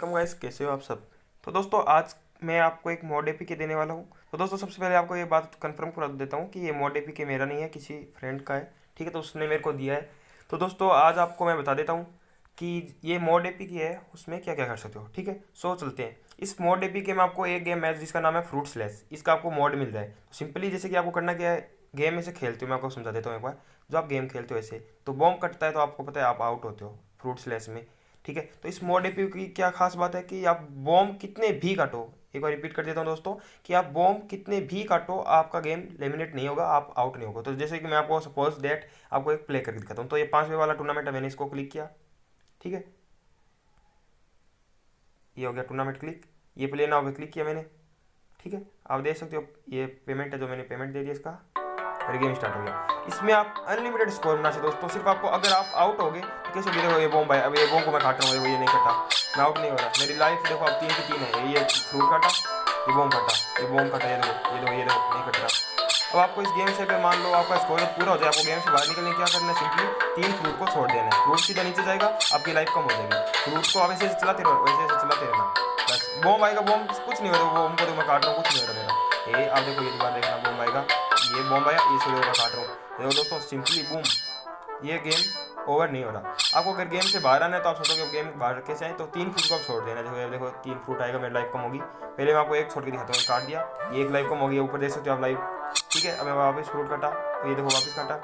Welcome guys, कैसे हो आप सब। तो दोस्तों आज मैं आपको एक मॉड एपीके देने वाला हूँ। तो दोस्तों सबसे पहले आपको ये बात कंफर्म करा देता हूँ कि ये मॉड एपीके मेरा नहीं है, किसी फ्रेंड का है। ठीक है, तो उसने मेरे को दिया है। तो दोस्तों आज आपको मैं बता देता हूँ कि ये मॉड एपीके है, उसमें क्या क्या कर सकते हो। ठीक है, सो चलते हैं। इस मॉड एपीके में आपको एक गेम है जिसका नाम है फ्रूट स्लैश। इसका आपको मॉड मिल जाए तो सिंपली जैसे कि आपको करना क्या है, गेम ऐसे खेलते हो, मैं आपको समझा देता हूँ एक बार। जो आप गेम खेलते हो ऐसे तो बॉम्ब कटता है तो आपको पता है आप आउट होते हो फ्रूट स्लैश में। ठीक है, तो इस मोड एपी की क्या खास बात है कि आप बॉम्ब कितने भी काटो, एक बार रिपीट कर देता हूँ दोस्तों, कि आप बॉम्ब कितने भी काटो आपका गेम लेमिनेट नहीं होगा, आप आउट नहीं होगा। तो जैसे कि मैं आपको सपोज दैट आपको एक प्ले करके दिखाता हूँ। तो ये 5 वाला टूर्नामेंट है, मैंने इसको क्लिक किया। ठीक है, ये हो गया टूर्नामेंट क्लिक। ये प्ले नाउ पे क्लिक किया मैंने। ठीक है, आप देख सकते हो ये पेमेंट है, जो मैंने पेमेंट दे दिया इसका, और गेम स्टार्ट हो गया। इसमें आप अनलिमिटेड स्कोर बना सकते दोस्तों। सिर्फ आपको अगर आप आउट हो गए तो कैसे भी देखो ये बॉम्ब है, अब ये बॉम्ब को मैं काट रहा हूँ, देखो ये नहीं कटा, मैं आउट नहीं हो रहा। मेरी लाइफ देखो अब 3 की 3 है। ये फ्रूट काटा, ये बॉम्ब काटा, ये बॉम्ब काटा, ये देखो ये देखो ये देखो नहीं कट रहा। अब आपको इस गेम से अगर मान लो आपका स्कोर पूरा हो जाए, आपको गेम से बाहर निकलने क्या करना है, सिंपली 3 फ्रूट को छोड़ देना है। फ्रूट सीधा नीचे जाएगा, आपकी लाइफ कम हो जाएगी। फ्रूट को आप ऐसे चलाते रहो, वैसे ऐसे चलाते रहना। बस बॉम्ब आएगा, बॉम्ब कुछ नहीं हो रहा, बॉम्ब को तो मैं काट रहा हूँ, कुछ नहीं हो रहा मेरा। ये आप देखो, ये दोबारा देखना बॉम्ब आएगा, ये बॉम्ब आया, ये छोड़ो मैं काट रहा हूँ। देखो दोस्तों सिंपली बूम, ये गेम ओवर नहीं हो रहा। आपको अगर गेम से बाहर आना है तो आप सोचोगे गेम बाहर कैसे आए, तो 3 फ्रूट को आप छोड़ देना। देखो देखो 3 फ्रूट आएगा, मेरी लाइफ कम होगी। पहले मैं आपको एक छोड़ के दिखाता हूँ, काट दिया, ये एक लाइफ कम हो गई, ऊपर देख सकते हो आप लाइफ। ठीक है, अब मैं वापस फ्रूट काटा, ये देखो वापस काटा।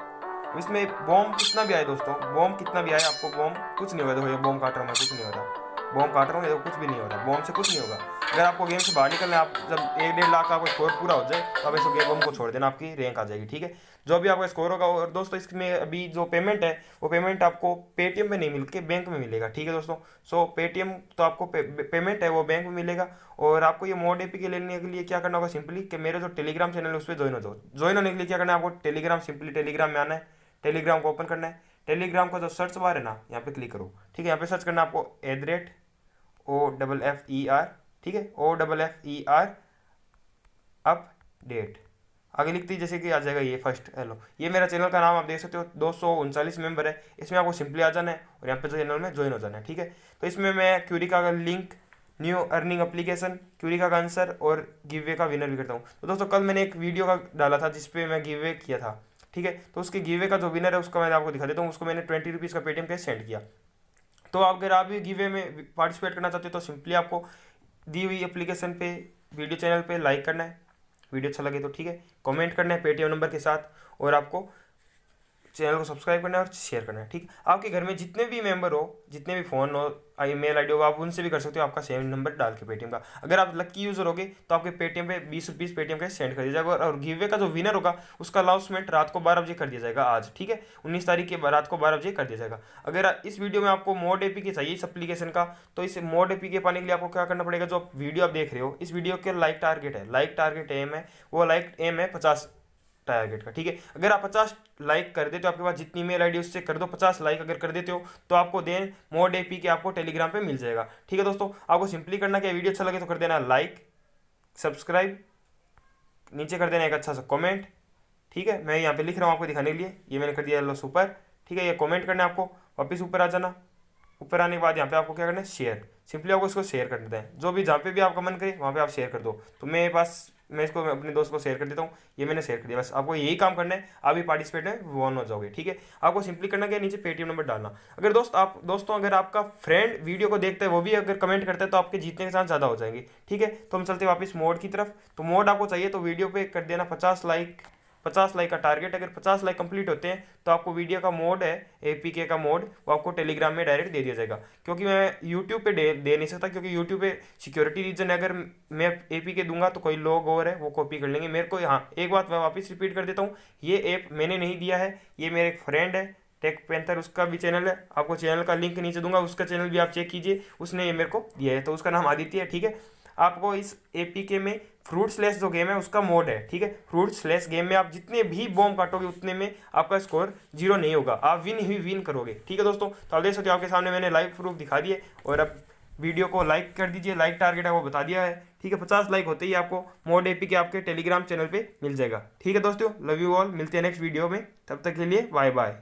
इसमें बॉम्ब कितना भी आए दोस्तों, बॉम्ब कितना भी आए आपको बॉम्ब कुछ नहीं होगा। देखो ये बॉम्ब काट रहा हूँ मैं, कुछ नहीं हो रहा। बॉम्ब काट रहा हूँ, ये कुछ भी नहीं हो रहा, बॉम्ब से कुछ नहीं होगा। अगर आपको गेम से बाहर निकलना है, आप जब 1-1.5 लाख का आपका स्कोर पूरा हो जाए तो आप ऐसे गेम बॉम्ब को छोड़ देना, आपकी रैंक आ जाएगी। ठीक है, जो भी आपका स्कोर होगा। और दोस्तों इसमें अभी जो पेमेंट है वो पेमेंट आपको पेटीएम में नहीं मिल के बैंक में मिलेगा। ठीक है दोस्तों, सो पेटीएम तो आपको पेमेंट है वो बैंक में मिलेगा। और आपको ये मोड एपी के लेने के लिए क्या करना होगा, सिंपली कि मेरे जो टेलीग्राम चैनल है उस पर ज्वाइन हो जाओ। ज्वाइन होने के लिए क्या करना है आपको, टेलीग्राम, सिंपली टेलीग्राम में आना है, टेलीग्राम को ओपन करना है। टेलीग्राम का जो सर्च बार है ना, यहाँ पे क्लिक करो। ठीक है, यहाँ पे सर्च करना है आपको @OFFER। ठीक है, OFFER अपडेट, आगे लिखते ही जैसे कि आ जाएगा ये फर्स्ट। हेलो, ये मेरा चैनल का नाम आप देख सकते हो, 239 मेंबर है। इसमें आपको सिंपली आ जाना है और यहाँ पे जो चैनल में ज्वाइन हो जाना है। ठीक है, तो इसमें मैं क्यूरिका का लिंक, न्यू अर्निंग एप्लीकेशन, क्यूरिका का आंसर और गिव वे का विनर भी करता हूँ। तो दोस्तों कल मैंने एक वीडियो का डाला था जिसपे मैं गिव वे किया था। ठीक है, तो उसके गिव वे का जो विनर है उसका मैं आपको दिखा देता हूँ। उसको मैंने 20 रुपीज़ का पेटीएम कैश सेंड किया। तो अगर आप भी गिव वे में पार्टिसिपेट करना चाहते हो तो सिंपली आपको दी हुई एप्लीकेशन पे, वीडियो चैनल पे लाइक करना है, वीडियो अच्छा लगे तो। ठीक है, कमेंट करना है पेटीएम नंबर के साथ, और आपको चैनल को सब्सक्राइब करना है और शेयर करना है। ठीक है, आपके घर में जितने भी मेंबर हो, जितने भी फ़ोन हो, ईमेल आईडी हो, आप उनसे भी कर सकते हो आपका सेम नंबर डाल के पेटीएम का। अगर आप लकी यूज़र होगे तो आपके पेटीएम पे 20 रुपीज़ पेटीएम का सेंड कर दिया जाएगा। और गिवे का जो विनर होगा उसका अनाउंसमेंट रात को 12 बजे कर दिया जाएगा आज। ठीक है, 19 तारीख के रात को 12 बजे कर दिया जाएगा। अगर इस वीडियो में आपको मोड एपी के चाहिए इस एप्लीकेशन का, तो इस मोड एपी के पाने के लिए आपको क्या करना पड़ेगा, जो वीडियो आप देख रहे हो इस वीडियो के लाइक टारगेट है, लाइक टारगेट एम है, वो लाइक एम है 50 टारगेट का। ठीक है, अगर आप 50 लाइक कर देते हो, आपके पास जितनी मेल आईडी उससे कर दो 50 लाइक अगर कर देते हो, तो आपको देन मोड एपी के आपको टेलीग्राम पे मिल जाएगा। ठीक है दोस्तों, आपको सिंपली करना क्या, वीडियो अच्छा लगे तो कर देना लाइक, सब्सक्राइब, नीचे कर देना एक अच्छा सा कमेंट। ठीक है, मैं यहाँ पे लिख रहा हूँ आपको दिखाने के लिए, ये मैंने कर दिया लो सुपर। ठीक है, ये कमेंट करना है आपको, वापस ऊपर आ जाना। ऊपर आने के बाद यहाँ पे आपको क्या करना है, शेयर, सिंपली आपको इसको शेयर कर देता है। जो भी जहाँ पे भी आपका मन करे वहाँ पे आप शेयर कर दो। तो मेरे पास, मैं इसको अपने दोस्त को शेयर कर देता हूँ, ये मैंने शेयर कर दिया। बस आपको यही काम करना है, आप भी पार्टिसिपेट में वन हो जाओगे। ठीक है, आपको सिंपली करना क्या, नीचे पेटीएम नंबर डालना। अगर दोस्तों अगर आपका फ्रेंड वीडियो को देखता है, वो भी अगर कमेंट करता है, तो आपके जीतने के चांस ज़्यादा हो जाएंगे। ठीक है, तो हम चलते हैं वापस मोड की तरफ। तो मोड आपको चाहिए तो वीडियो पे कर देना 50 लाइक, 50 लाइक का टारगेट। अगर 50 लाइक कंप्लीट होते हैं तो आपको वीडियो का मोड है, एपीके का मोड, वो आपको टेलीग्राम में डायरेक्ट दे दिया जाएगा। क्योंकि मैं यूट्यूब पे दे नहीं सकता, क्योंकि यूट्यूब पे सिक्योरिटी रीजन है। अगर मैं एपीके दूंगा तो कोई लोग और है वो कॉपी कर लेंगे मेरे को। हाँ, एक बात मैं वापस रिपीट कर देता हूँ, ये ऐप मैंने नहीं दिया है, ये मेरे एक फ्रेंड है टेक पेंथर, उसका भी चैनल है, आपको चैनल का लिंक नीचे दूंगा, उसका चैनल भी आप चेक कीजिए, उसने ये मेरे को दिया है। तो उसका नाम आदित्य है। ठीक है, आपको इस एपीके में फ्रूट स्लैश जो गेम है उसका मोड है। ठीक है, फ्रूट स्लैश गेम में आप जितने भी बॉम्ब काटोगे उतने में आपका स्कोर 0 नहीं होगा, आप विन ही विन करोगे। ठीक है दोस्तों, तो आप देख सकते हो आपके सामने मैंने लाइव प्रूफ दिखा दिए। और अब वीडियो को लाइक कर दीजिए, लाइक टारगेट है वो बता दिया है। ठीक है, 50 लाइक होते ही आपको मोड एपी के आपके टेलीग्राम चैनल पे मिल जाएगा। ठीक है दोस्तों, लव यू ऑल, मिलते हैं नेक्स्ट वीडियो में, तब तक के लिए बाय बाय।